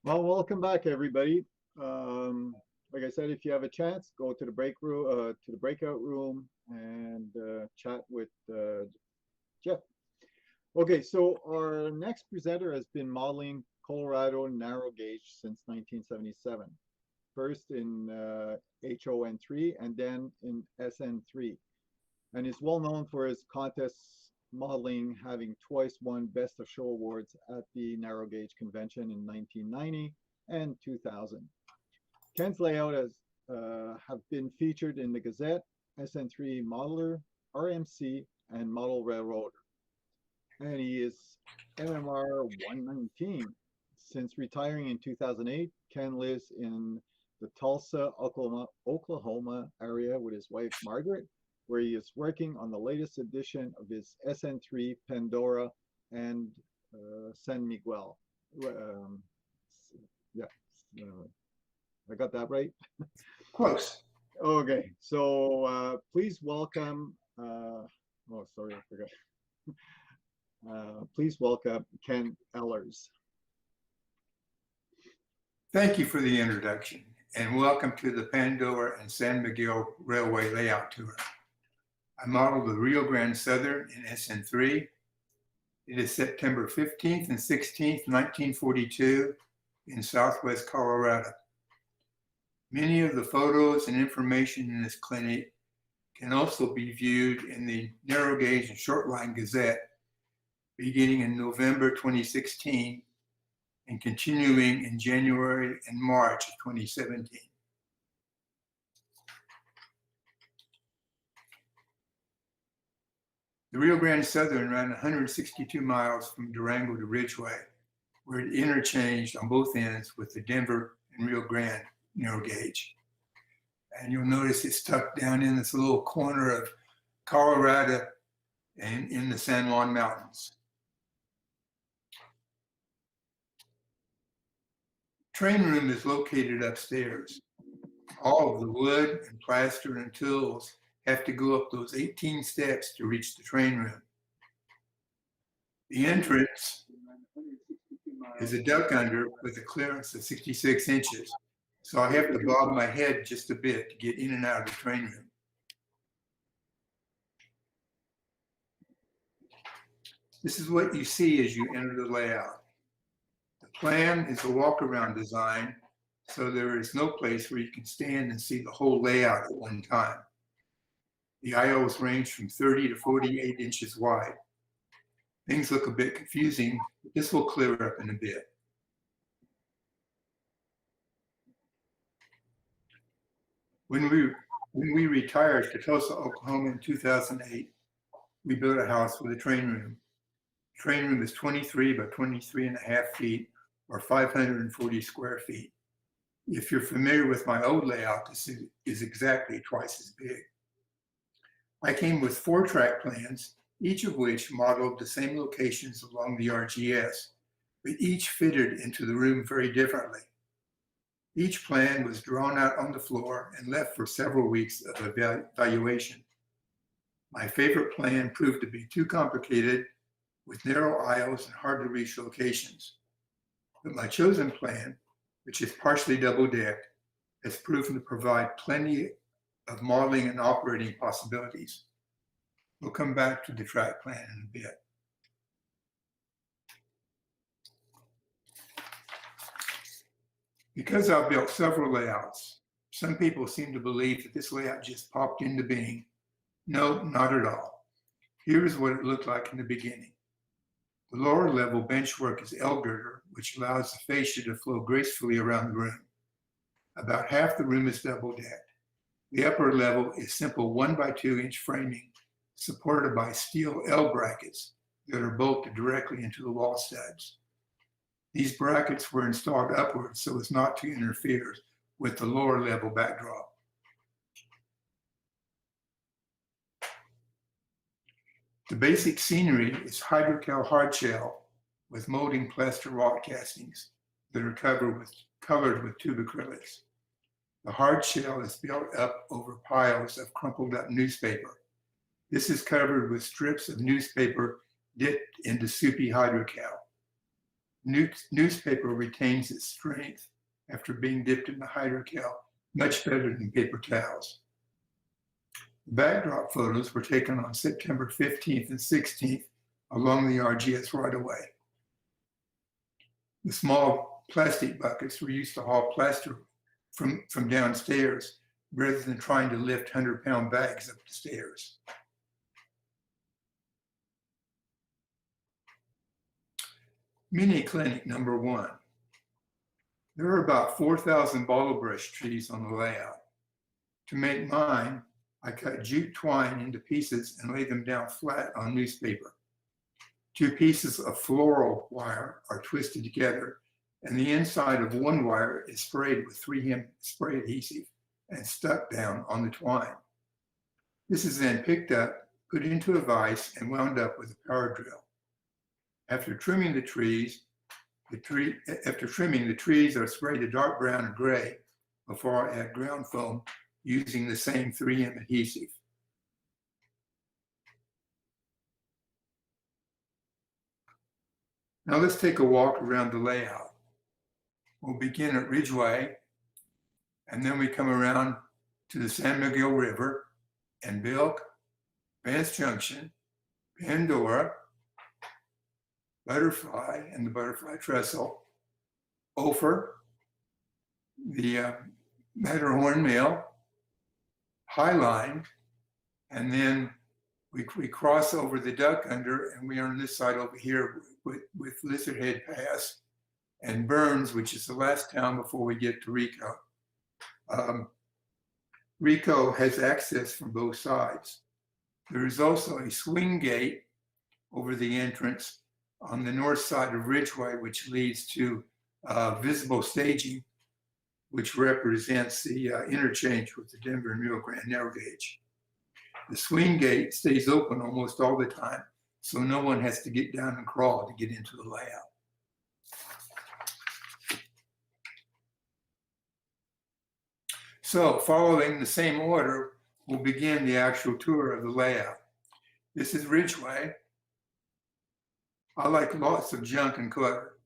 Well, welcome back, everybody. Like I said, if you have a chance, go to the breakout room, and chat with Jeff. Okay, so our next presenter has been modeling Colorado narrow gauge since 1977. First in HON3 and then in SN3, and is well known for his contests modeling, having twice won Best of Show awards at the Narrow Gauge Convention in 1990 and 2000. Ken's layout has have been featured in the Gazette, SN3 Modeler, RMC, and Model Railroader. And he is MMR 119. Since retiring in 2008, Ken lives in the Tulsa, Oklahoma area with his wife, Margaret, where he is working on the latest edition of his Sn3, Pandora, and San Miguel. Yeah, I got that right? Close. Okay, so please welcome, sorry, I forgot. Please welcome Ken Ehlers. Thank you for the introduction, and welcome to the Pandora and San Miguel Railway Layout Tour. I modeled the Rio Grande Southern in SN3. It is September 15th and 16th, 1942 in southwest Colorado. Many of the photos and information in this clinic can also be viewed in the Narrow Gauge and Short Line Gazette beginning in November 2016 and continuing in January and March of 2017. The Rio Grande Southern ran 162 miles from Durango to Ridgeway, where it interchanged on both ends with the Denver and Rio Grande narrow gauge. And you'll notice it's tucked down in this little corner of Colorado and in the San Juan Mountains. Train room is located upstairs. All of the wood and plaster and tools have to go up those 18 steps to reach the train room. The entrance is a duck under with a clearance of 66 inches. So I have to bob my head just a bit to get in and out of the train room. This is what you see as you enter the layout. The plan is a walk-around design, so there is no place where you can stand and see the whole layout at one time. The aisles range from 30 to 48 inches wide. Things look a bit confusing, but this will clear up in a bit. When we retired to Tulsa, Oklahoma in 2008, we built a house with a train room. The train room is 23 by 23 and a half feet, or 540 square feet. If you're familiar with my old layout, this is exactly twice as big. I came with 4-track plans, each of which modeled the same locations along the RGS, but each fitted into the room very differently. Each plan was drawn out on the floor and left for several weeks of evaluation. My favorite plan proved to be too complicated, with narrow aisles and hard to reach locations. But my chosen plan, which is partially double-decked, has proven to provide plenty of modeling and operating possibilities. We'll come back to the track plan in a bit. Because I've built several layouts, some people seem to believe that this layout just popped into being. No, not at all. Here's what it looked like in the beginning. The lower level bench work is L-girder, which allows the fascia to flow gracefully around the room. About half the room is double-decked. The upper level is simple 1 by 2 inch framing, supported by steel L brackets that are bolted directly into the wall studs. These brackets were installed upwards so as not to interfere with the lower level backdrop. The basic scenery is hydrocal hardshell with molding plaster rock castings that are colored with tube acrylics. The hard shell is built up over piles of crumpled up newspaper. This is covered with strips of newspaper dipped into soupy hydrocal. Newspaper retains its strength after being dipped in the hydrocal much better than paper towels. The backdrop photos were taken on September 15th and 16th along the RGS right-of-way. The small plastic buckets were used to haul plaster from downstairs rather than trying to lift 100-pound bags up the stairs. Mini clinic number 1. There are about 4,000 bottle brush trees on the layout. To make mine, I cut jute twine into pieces and lay them down flat on newspaper. 2 pieces of floral wire are twisted together, and the inside of one wire is sprayed with 3M spray adhesive and stuck down on the twine. This is then picked up, put into a vise, and wound up with a power drill. After trimming the trees, are sprayed a dark brown or gray before I add ground foam using the same 3M adhesive. Now let's take a walk around the layout. We'll begin at Ridgeway, and then we come around to the San Miguel River and Bilk, Vance Junction, Pandora, Butterfly and the Butterfly Trestle, Ophir, the Matterhorn Mill, Highline, and then we cross over the Duck Under, and we are on this side over here with Lizard Head Pass and Burns, which is the last town before we get to Rico. Rico has access from both sides. There is also a swing gate over the entrance on the north side of Ridgeway, which leads to visible staging, which represents the interchange with the Denver and Rio Grande narrow gauge. The swing gate stays open almost all the time, so no one has to get down and crawl to get into the layout. So following the same order, we'll begin the actual tour of the layout. This is Ridgeway. I like lots of junk and clutter.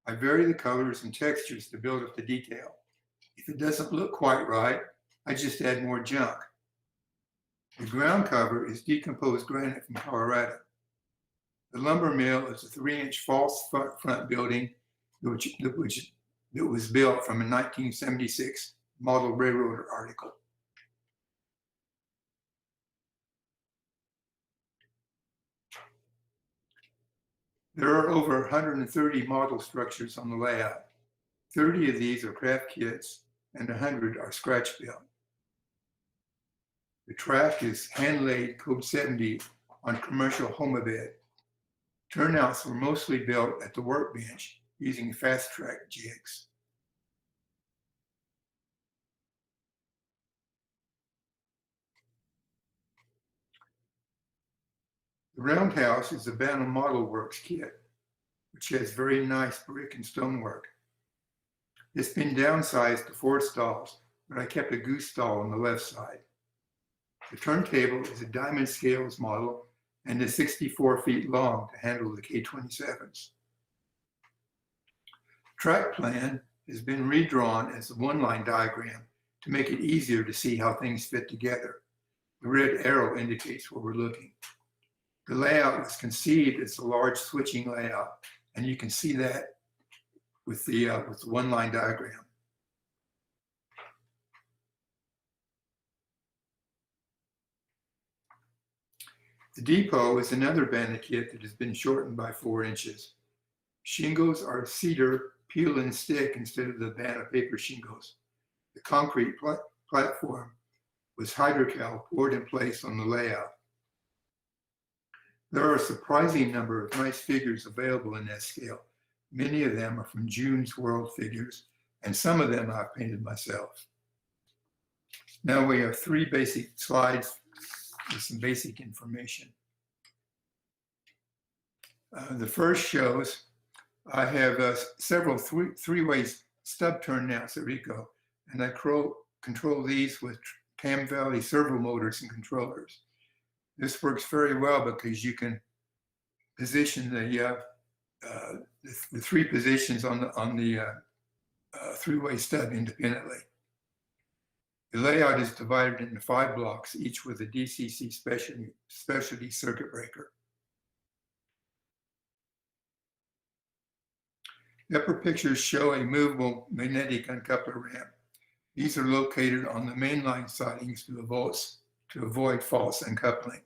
I vary the colors and textures to build up the detail. If it doesn't look quite right, I just add more junk. The ground cover is decomposed granite from Colorado. The lumber mill is a 3-inch false front building that was built from a 1976 model railroader article. There are over 130 model structures on the layout. 30 of these are craft kits and 100 are scratch built. The track is hand-laid Code 70 on commercial homebed. Turnouts were mostly built at the workbench using fast-track jigs. The roundhouse is a Bantam Model Works kit, which has very nice brick and stonework. It's been downsized to 4 stalls, but I kept a goose stall on the left side. The turntable is a diamond scales model and is 64 feet long to handle the K-27s. Track plan has been redrawn as a one-line diagram to make it easier to see how things fit together. The red arrow indicates where we're looking. The layout was conceived as a large switching layout, and you can see that with the one-line diagram. The depot is another bandit kit that has been shortened by 4 inches. Shingles are cedar, peel and stick instead of the Bantam paper shingles. The concrete platform was hydrocal poured in place on the layout. There are a surprising number of nice figures available in that scale. Many of them are from June's World figures, and some of them I've painted myself. Now we have 3 basic slides with some basic information. The first shows I have several three-way stub turnouts at Rico, and I control these with Cam Valley servo motors and controllers. This works very well because you can position the the three positions on the three-way stub independently. The layout is divided into 5 blocks, each with a DCC specialty circuit breaker. The upper pictures show a movable magnetic uncoupler ramp. These are located on the mainline sidings to avoid false uncoupling.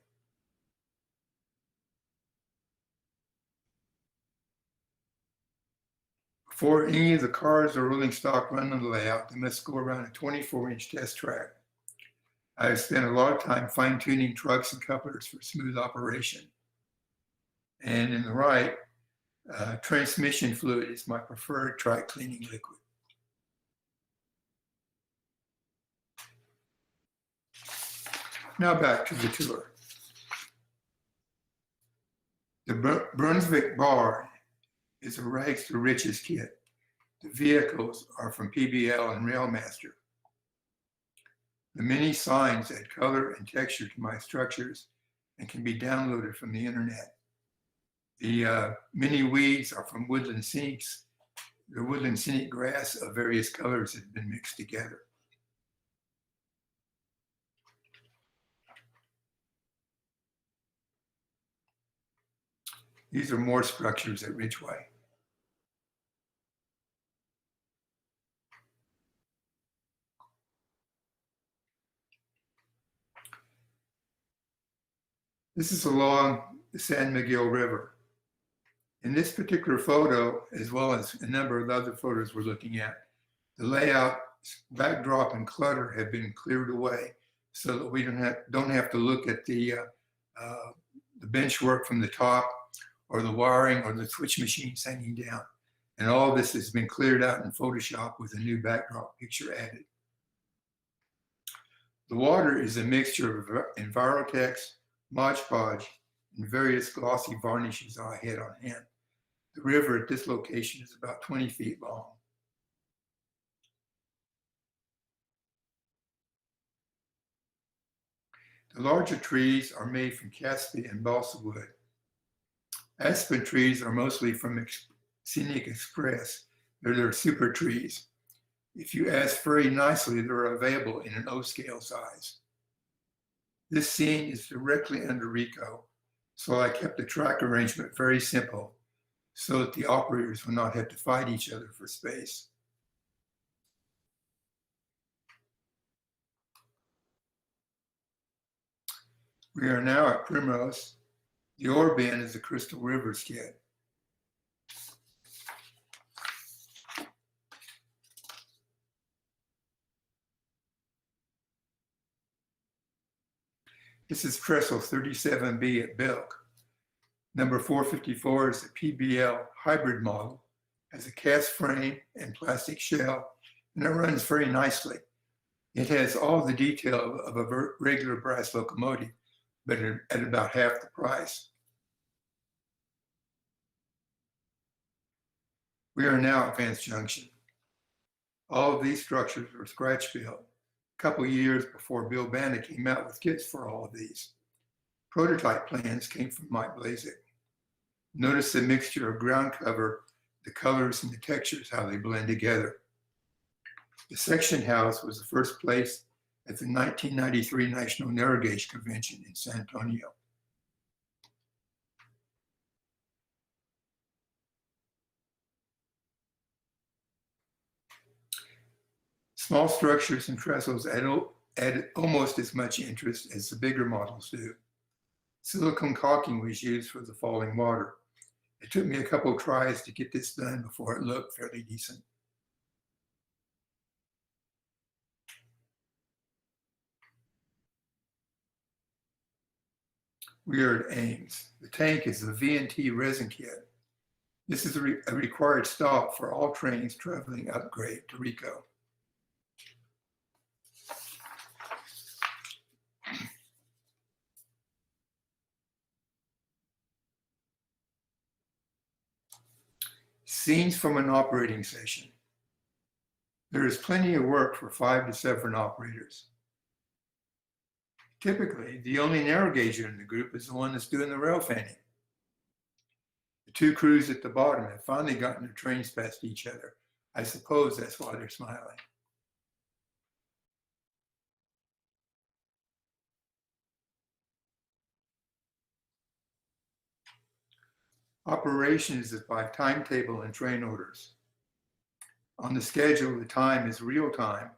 Before any of the cars or rolling stock run on the layout, they must go around a 24-inch test track. I have spent a lot of time fine-tuning trucks and couplers for smooth operation. And in the right, transmission fluid is my preferred track cleaning liquid. Now back to the tour. The Brunswick bar is a rags to riches kit. The vehicles are from PBL and Railmaster. The many signs add color and texture to my structures and can be downloaded from the internet. The many weeds are from woodland scenics. The woodland scenic grass of various colors has been mixed together. These are more structures at Ridgeway. This is along the San Miguel River. In this particular photo, as well as a number of other photos we're looking at, the layout, backdrop, and clutter have been cleared away so that we don't have to look at the bench work from the top or the wiring or the switch machines hanging down. And all of this has been cleared out in Photoshop with a new backdrop picture added. The water is a mixture of Envirotex, Mod Podge, and various glossy varnishes I had on hand. The river at this location is about 20 feet long. The larger trees are made from cassia and balsa wood. Aspen trees are mostly from Scenic Express. They're super trees. If you ask very nicely, they're available in an O-scale size. This scene is directly under Rico, so I kept the track arrangement very simple so that the operators will not have to fight each other for space. We are now at Primrose. The ore bin is a Crystal Rivers kit. This is Trestle 37B at Belk. Number 454 is a PBL hybrid model, has a cast frame and plastic shell, and it runs very nicely. It has all the detail of a regular brass locomotive, but at about half the price. We are now at Vance Junction. All of these structures were scratch built a couple of years before Bill Banda came out with kits for all of these. Prototype plans came from Mike Blazek. Notice the mixture of ground cover, the colors and the textures, how they blend together. The section house was the first place at the 1993 National Narrow Gauge Convention in San Antonio. Small structures and trestles add almost as much interest as the bigger models do. Silicone caulking was used for the falling water. It took me a couple of tries to get this done before it looked fairly decent. We are at Ames. The tank is the V&T resin kit. This is a required stop for all trains traveling upgrade to Rico. Scenes from an operating session. There is plenty of work for 5 to 7 operators. Typically, the only narrow gauger in the group is the one that's doing the rail fanning. The two crews at the bottom have finally gotten their trains past each other. I suppose that's why they're smiling. Operations is by timetable and train orders. On the schedule, the time is real time,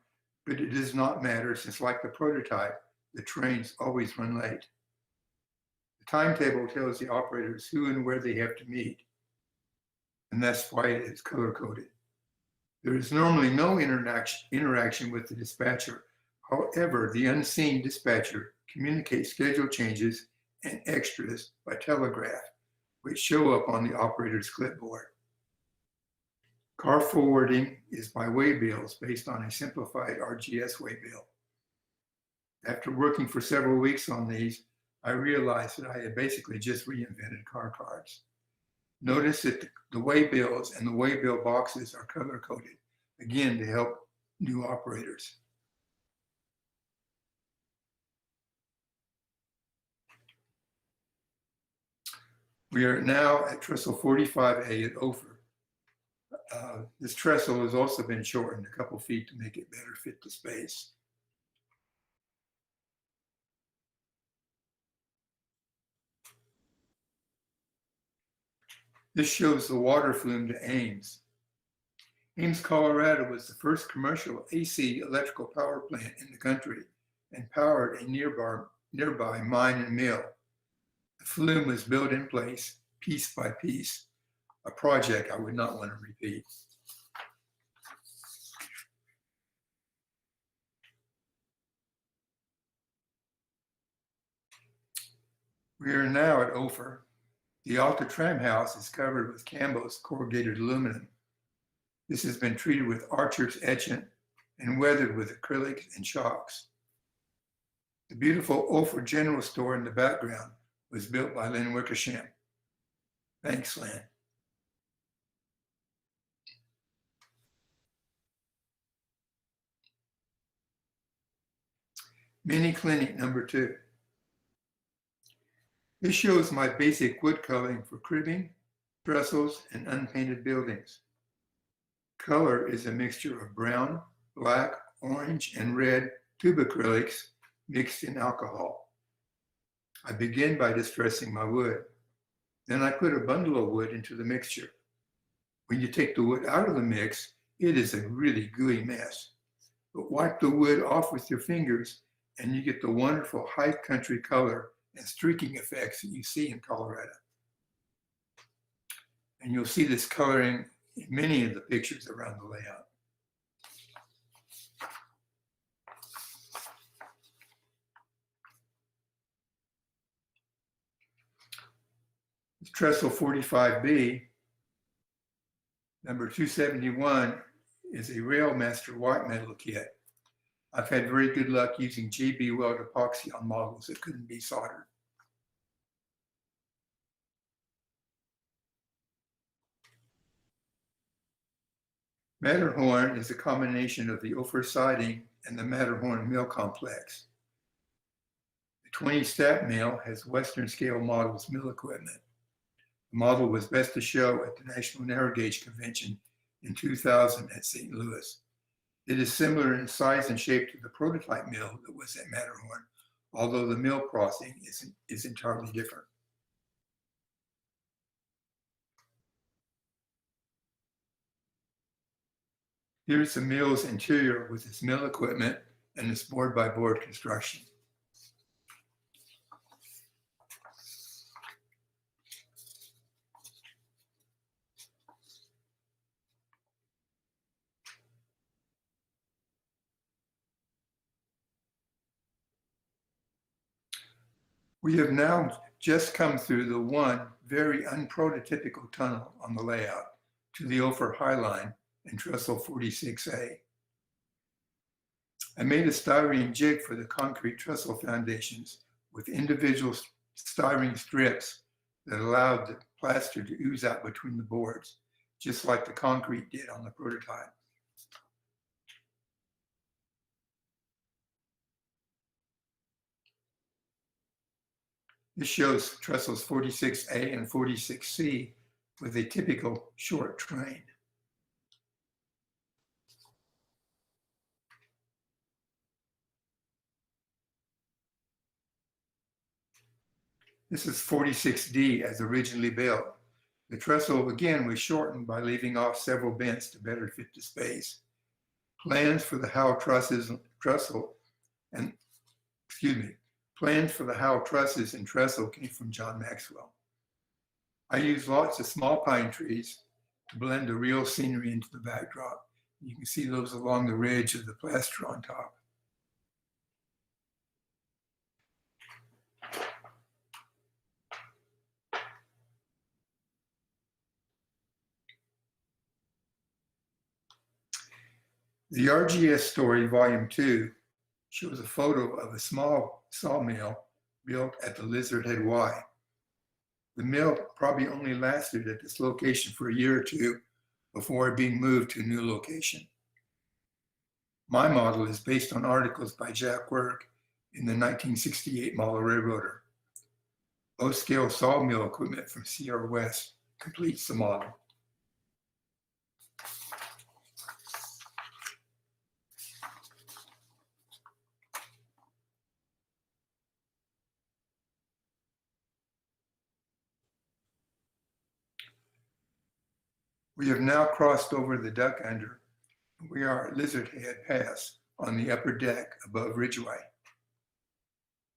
but it does not matter since, like the prototype, the trains always run late. The timetable tells the operators who and where they have to meet, and that's why it is color-coded. There is normally no interaction with the dispatcher. However, the unseen dispatcher communicates schedule changes and extras by telegraph, which show up on the operator's clipboard. Car forwarding is by waybills based on a simplified RGS waybill. After working for several weeks on these, I realized that I had basically just reinvented car cards. Notice that the waybills and the waybill boxes are color-coded, again to help new operators. We are now at trestle 45A at Ophir. This trestle has also been shortened a couple feet to make it better fit the space. This shows the water flume to Ames. Ames, Colorado was the first commercial AC electrical power plant in the country and powered a nearby mine and mill. The flume was built in place, piece by piece, a project I would not want to repeat. We are now at Ophir. The Alta tram house is covered with Campbell's corrugated aluminum. This has been treated with Archer's etchant and weathered with acrylics and shocks. The beautiful Ophir General Store in the background was built by Lynn Wickersham. Thanks, Lynn. Mini Clinic number 2. This shows my basic wood coloring for cribbing, trestles, and unpainted buildings. Color is a mixture of brown, black, orange, and red tube acrylics mixed in alcohol. I begin by distressing my wood. Then I put a bundle of wood into the mixture. When you take the wood out of the mix, it is a really gooey mess. But wipe the wood off with your fingers and you get the wonderful high country color and streaking effects that you see in Colorado. And you'll see this coloring in many of the pictures around the layout. This trestle 45B, number 271, is a Railmaster white metal kit. I've had very good luck using GB weld epoxy on models that couldn't be soldered. Matterhorn is a combination of the Ophir siding and the Matterhorn mill complex. The 20 step mill has Western scale models mill equipment. The model was best to show at the National Narrow Gauge Convention in 2000 at St. Louis. It is similar in size and shape to the prototype mill that was at Matterhorn, although the mill crossing is entirely different. Here's the mill's interior with its mill equipment and its board-by-board construction. We have now just come through the one very unprototypical tunnel on the layout to the Ophir High Line and trestle 46A. I made a styrene jig for the concrete trestle foundations with individual styrene strips that allowed the plaster to ooze out between the boards, just like the concrete did on the prototype. This shows trestles 46A and 46C with a typical short train. This is 46D as originally built. The trestle again was shortened by leaving off several bents to better fit the space. Plans for the Howe trusses and trestle came from John Maxwell. I used lots of small pine trees to blend the real scenery into the backdrop. You can see those along the ridge of the plaster on top. The RGS story, volume 2, shows a photo of a small sawmill built at the Lizard Head Y. The mill probably only lasted at this location for a year or two before being moved to a new location. My model is based on articles by Jack Work in the 1968 Model Railroader. Low-scale sawmill equipment from Sierra West completes the model. We have now crossed over the Duck Under. We are at Lizard Head Pass on the upper deck above Ridgeway.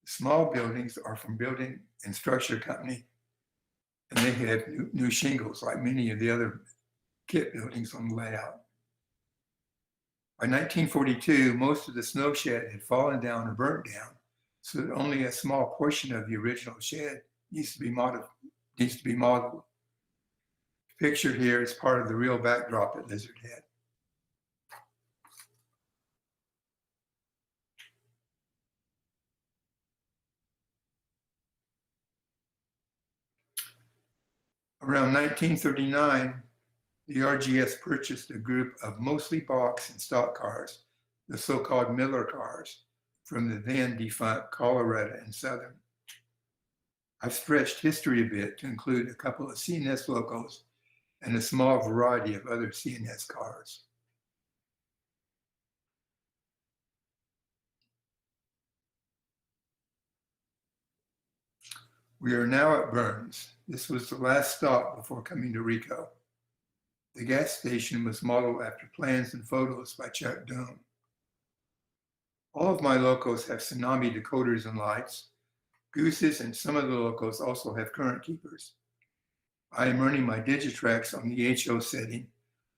The small buildings are from Building and Structure Company, and they have new shingles like many of the other kit buildings on the layout. By 1942, most of the snow shed had fallen down or burnt down, so that only a small portion of the original shed needs to be modeled. Pictured here is part of the real backdrop at Lizard Head. Around 1939, the RGS purchased a group of mostly box and stock cars, the so-called Miller cars, from the then defunct Colorado and Southern. I've stretched history a bit to include a couple of CNS locos and a small variety of other CNS cars. We are now at Burns. This was the last stop before coming to Rico. The gas station was modeled after plans and photos by Chuck Doan. All of my locos have Tsunami decoders and lights. Gooses and some of the locos also have current keepers. I am running my Digitrax on the HO setting,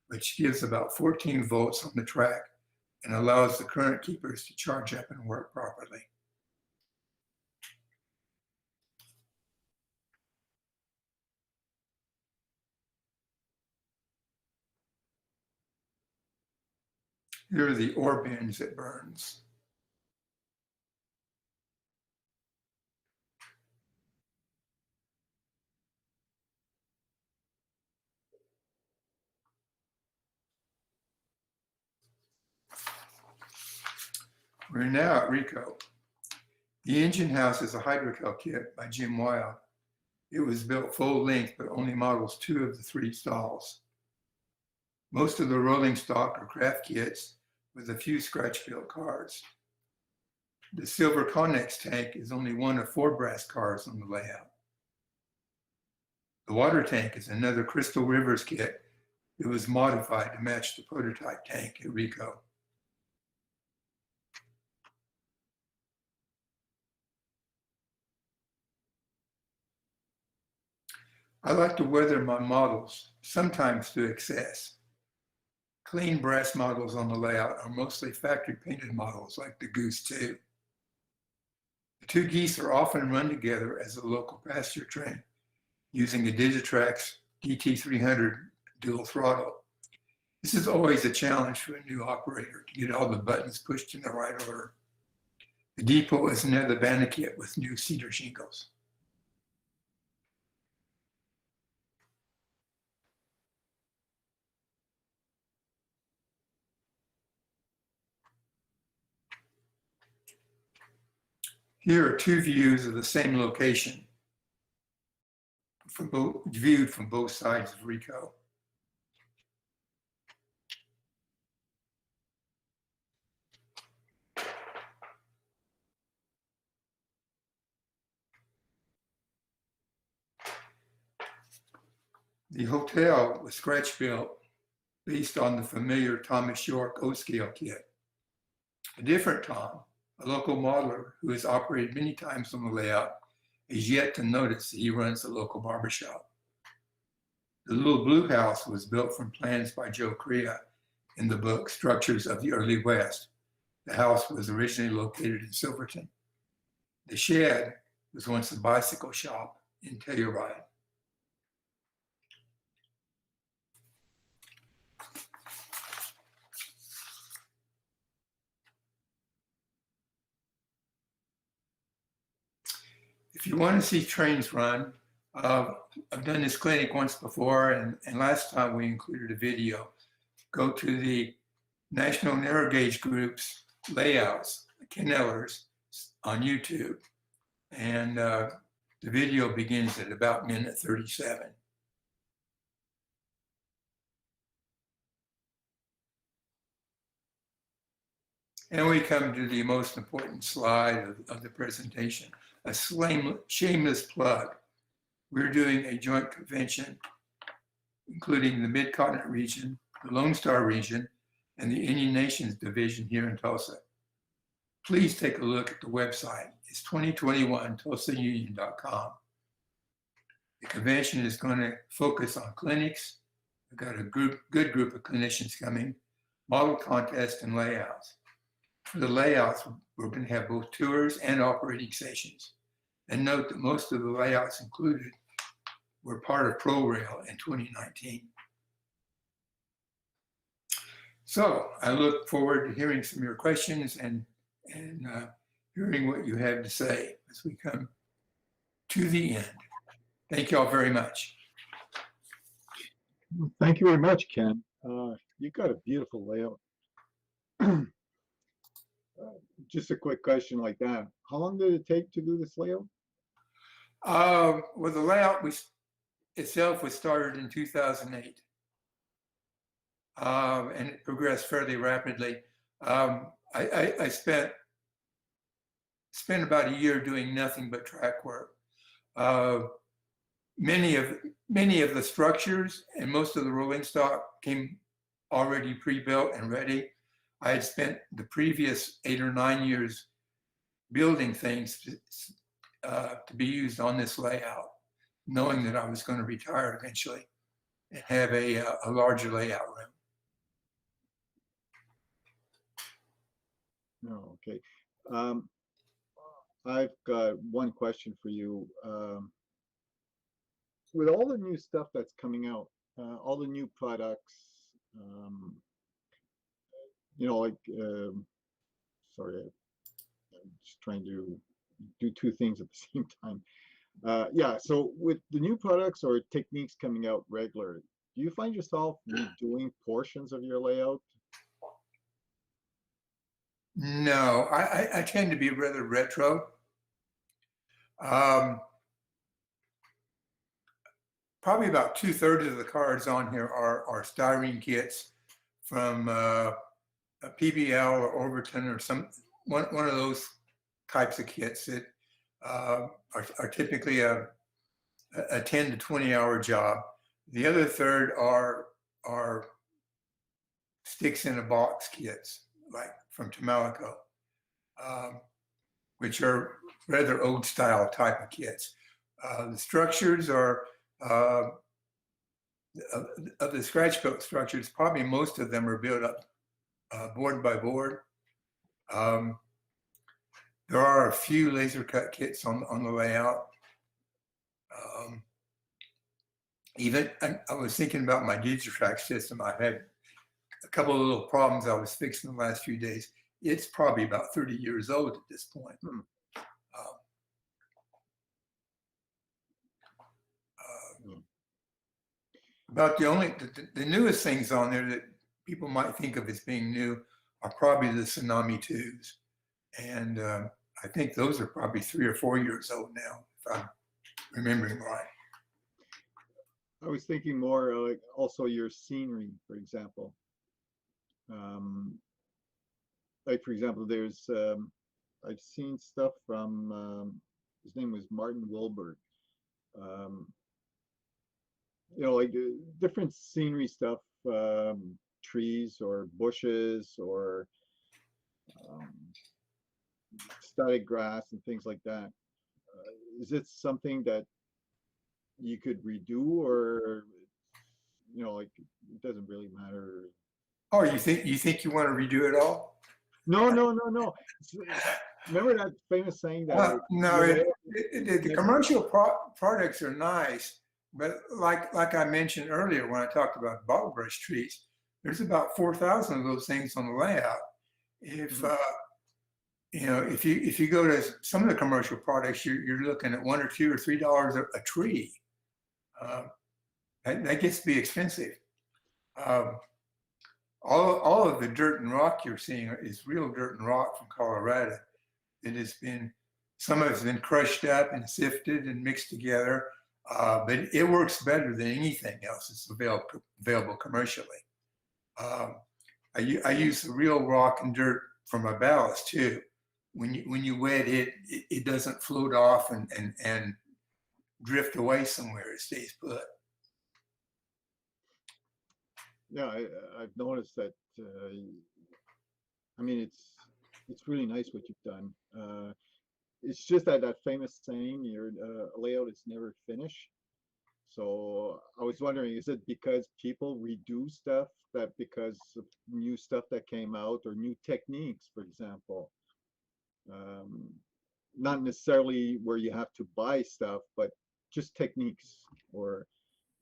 which gives about 14 volts on the track and allows the current keepers to charge up and work properly. Here are the ore bins at Burns. We're now at Rico. The engine house is a Hydrocal kit by Jim Wild. It was built full length, but only models 2 of the 3 stalls. Most of the rolling stock are craft kits with a few scratch-built cars. The silver Connex tank is only one of 4 brass cars on the layout. The water tank is another Crystal Rivers kit. It was modified to match the prototype tank at Rico. I like to weather my models, sometimes to excess. Clean brass models on the layout are mostly factory painted models like the Goose 2. The 2 geese are often run together as a local pasture train using a Digitrax DT300 dual throttle. This is always a challenge for a new operator to get all the buttons pushed in the right order. The depot is another Banner kit with new cedar shingles. Here are 2 views of the same location. viewed from both sides of Rico. The hotel was scratch built based on the familiar Thomas York O-scale kit. A different Tom, a local modeler who has operated many times on the layout, is yet to notice that he runs a local barbershop. The little blue house was built from plans by Joe Crea in the book Structures of the Early West. The house was originally located in Silverton. The shed was once a bicycle shop in Telluride. If you want to see trains run, I've done this clinic once before, and last time we included a video. Go to the National Narrow Gauge Group's layouts, Ken Ehlers, on YouTube, and the video begins at about minute 37. And we come to the most important slide of the presentation, a shameless plug. We're doing a joint convention, including the Mid-Continent region, the Lone Star region, and the Indian Nations division here in Tulsa. Please take a look at the website. It's 2021tulsaunion.com. The convention is going to focus on clinics. We've got a good group of clinicians coming, model contests and layouts. For the layouts, we're going to have both tours and operating sessions. And note that most of the layouts included were part of ProRail in 2019. So I look forward to hearing some of your questions and hearing what you have to say as we come to the end. Thank you all very much. Thank you very much, Ken. You've got a beautiful layout. Just a quick question like that. How long did it take to do this layout? Well, the layout itself was started in 2008. And it progressed fairly rapidly. I spent about a year doing nothing but track work. Many of the structures and most of the rolling stock came already pre-built and ready. I had spent the previous 8 or 9 years building things to be used on this layout, knowing that I was going to retire eventually and have a larger layout room. Oh, okay. I've got one question for you. With all the new stuff that's coming out, all the new products, you know, like, sorry, I'm just trying to do two things at the same time. Yeah, so with the new products or techniques coming out regular, do you find yourself redoing portions of your layout? No, I tend to be rather retro. Probably about 2/3 of the cards on here are styrene kits from a PBL or Overton or one of those types of kits that are typically a 10 to 20 hour job. The other third are sticks in a box kits, like from Tamalico, which are rather old style type of kits. The structures are, of the scratch built structures, probably most of them are built up board by board. There are a few laser cut kits on the layout. Even I was thinking about my Digitrack system. I had a couple of little problems I was fixing the last few days. It's probably about 30 years old at this point. About the newest things on there that people might think of as being new are probably the Tsunami 2s. And I think those are probably 3 or 4 years old now, if I'm remembering right. I was thinking more like also your scenery, for example. Um, like for example, there's I've seen stuff from his name was Martin Wilberg. Um, like different scenery stuff, trees or bushes or um, static grass and things like that. Is it something that you could redo, or like it doesn't really matter? Oh, you think you want to redo it all? No, no, no, no. Remember that famous saying that No, your layout the never. commercial products are nice, but like I mentioned earlier when I talked about bottle brush trees, there's about 4,000 of those things on the layout. If Mhm. if you go to some of the commercial products, you're looking at $1 or $2 or $3 a tree. Uh, that gets to be expensive. Um, all of the dirt and rock you're seeing is real dirt and rock from Colorado. It has been, some of it's been crushed up and sifted and mixed together, but it works better than anything else that's available commercially. Um, I use the real rock and dirt for my ballast too. When you wet it, it doesn't float off and drift away somewhere. It stays put. Yeah, I've noticed that. I mean, it's really nice what you've done. It's just that famous saying, your layout is never finished. So I was wondering, is it because people redo stuff, that because of new stuff that came out or new techniques, for example? Um, Not necessarily where you have to buy stuff, but just techniques or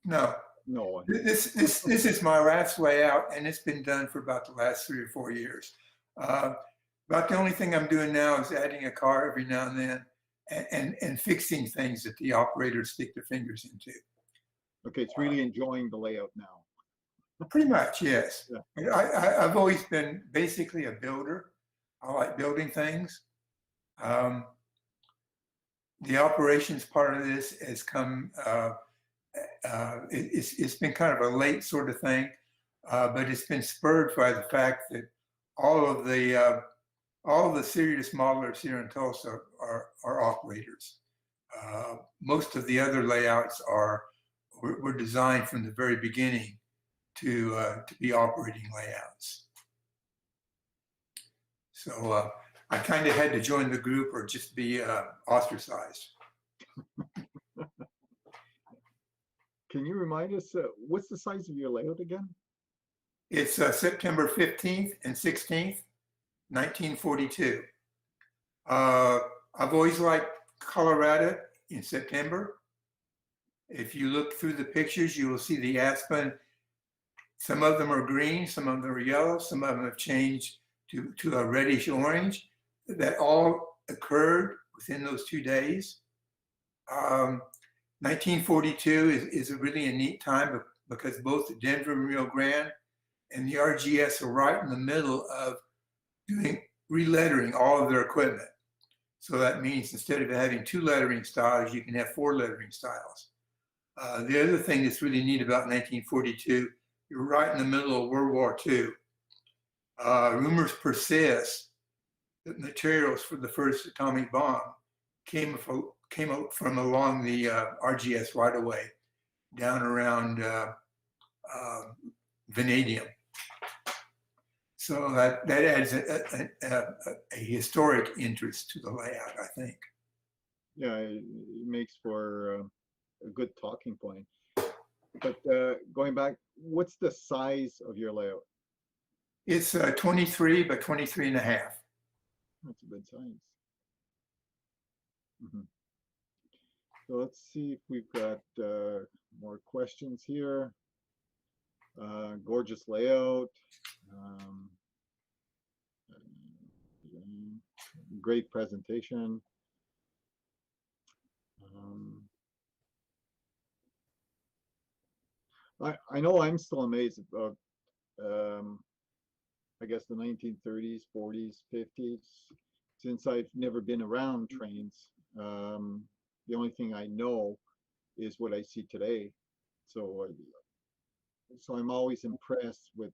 No, no. this is my last layout, and it's been done for about the last 3 or 4 years. Uh, about the only thing I'm doing now is adding a car every now and then, and fixing things that the operators stick their fingers into. Okay, it's really enjoying the layout now. Pretty much, yes. Yeah. I've always been basically a builder. I like building things. Um, the operations part of this has come. It's been kind of a late sort of thing, but it's been spurred by the fact that all of the serious modelers here in Tulsa are operators. Most of the other layouts were designed from the very beginning to be operating layouts. So I kind of had to join the group or just be ostracized. Can you remind us what's the size of your layout again? It's September 15th and 16th, 1942. I've always liked Colorado in September. If you look through the pictures, you will see the aspen. Some of them are green, some of them are yellow, some of them have changed to a reddish orange. That all occurred within those 2 days. 1942 is really a neat time because both the Denver and Rio Grande and the RGS are right in the middle of doing relettering all of their equipment. So that means instead of having 2 lettering styles, you can have 4 lettering styles. The other thing that's really neat about 1942, you're right in the middle of World War II. Rumors persist that materials for the first atomic bomb came up from along the RGS right away, down around vanadium. So that adds a historic interest to the layout, I think. Yeah, it makes for a good talking point. But going back, what's the size of your layout? It's 23 by 23 and a half. That's a good size. So let's see if we've got more questions here. Gorgeous layout. Um, Great presentation. I know I'm still amazed about, I guess, the 1930s, 40s, 50s. Since I've never been around trains, the only thing I know is what I see today. So, so I'm always impressed with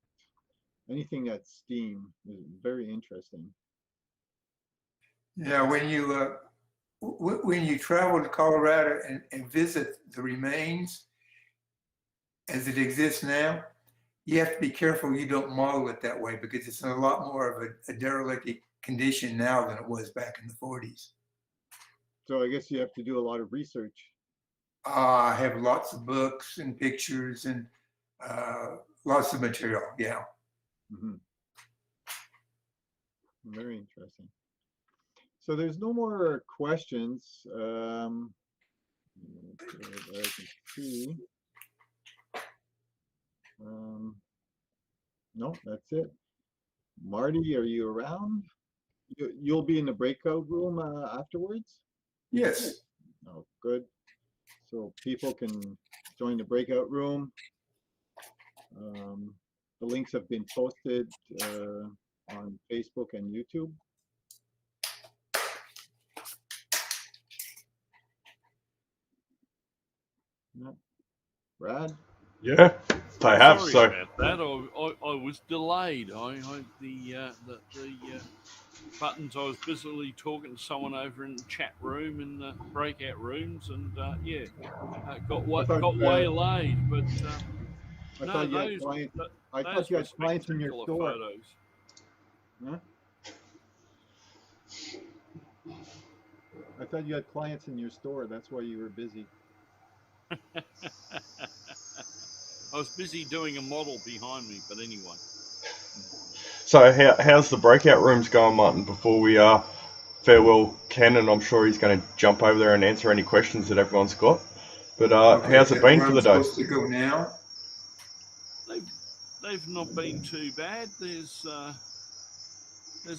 anything that's steam. Is very interesting. Yeah, when you travel to Colorado and visit the remains as it exists now, you have to be careful you don't model it that way, because it's in a lot more of a derelict condition now than it was back in the 40s. So I guess you have to do a lot of research. I have lots of books and pictures and lots of material. Yeah. Mm-hmm. Very interesting. So there's no more questions. As I can see. No, that's it. Marty, are you around? You'll be in the breakout room afterwards? Yes. Oh, good. So people can join the breakout room. The links have been posted on Facebook and YouTube. Yeah. Brad? Yeah, they have. Sorry So about that. I was delayed. The buttons. I was busily talking to someone over in the chat room in the breakout rooms, and got way late. But I no, thought you had those clients. I thought those you were had clients in your spectacular store. photos. Huh? I thought you had clients in your store. That's why you were busy. I was busy doing a model behind me, but anyway. so how's the breakout rooms going, Martin? Before we farewell Ken, and I'm sure he's going to jump over there and answer any questions that everyone's got. But Okay, how's it been where for I'm the day? supposed to go now? They've not been too bad. There's a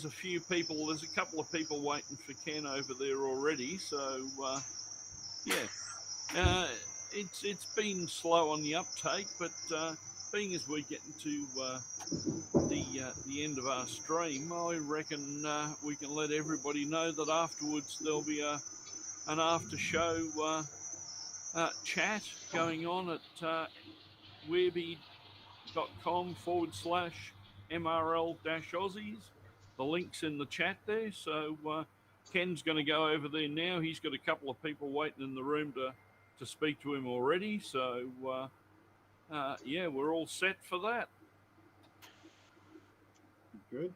few people. There's a couple of people waiting for Ken over there already. So yeah, it's been slow on the uptake, but being as we're getting to the end of our stream, I reckon we can let everybody know that afterwards there'll be an after show chat going on at wearby.com/MRL-Aussies. The link's in the chat there. So Ken's going to go over there now. He's got a couple of people waiting in the room to speak to him already. So yeah, we're all set for that. Good.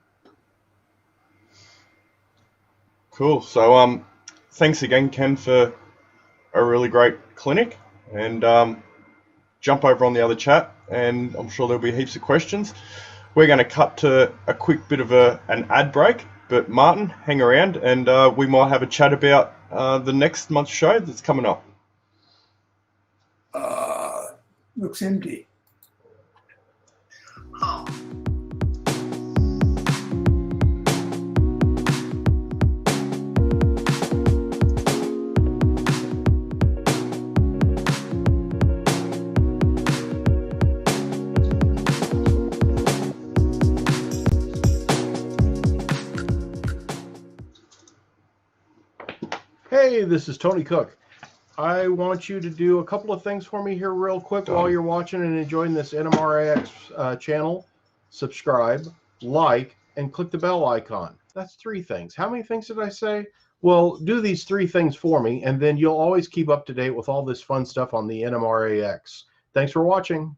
Cool. So thanks again, Ken, for a really great clinic, and jump over on the other chat, and I'm sure there'll be heaps of questions. We're going to cut to a quick bit of an ad break, but Martin, hang around, and we might have a chat about the next month's show that's coming up. Looks empty. Hey, this is Tony Cook. I want you to do a couple of things for me here real quick while you're watching and enjoying this NMRA channel. Subscribe, like, and click the bell icon. That's 3 things. How many things did I say? Well, do these 3 things for me, and then you'll always keep up to date with all this fun stuff on the NMRAX. Thanks for watching.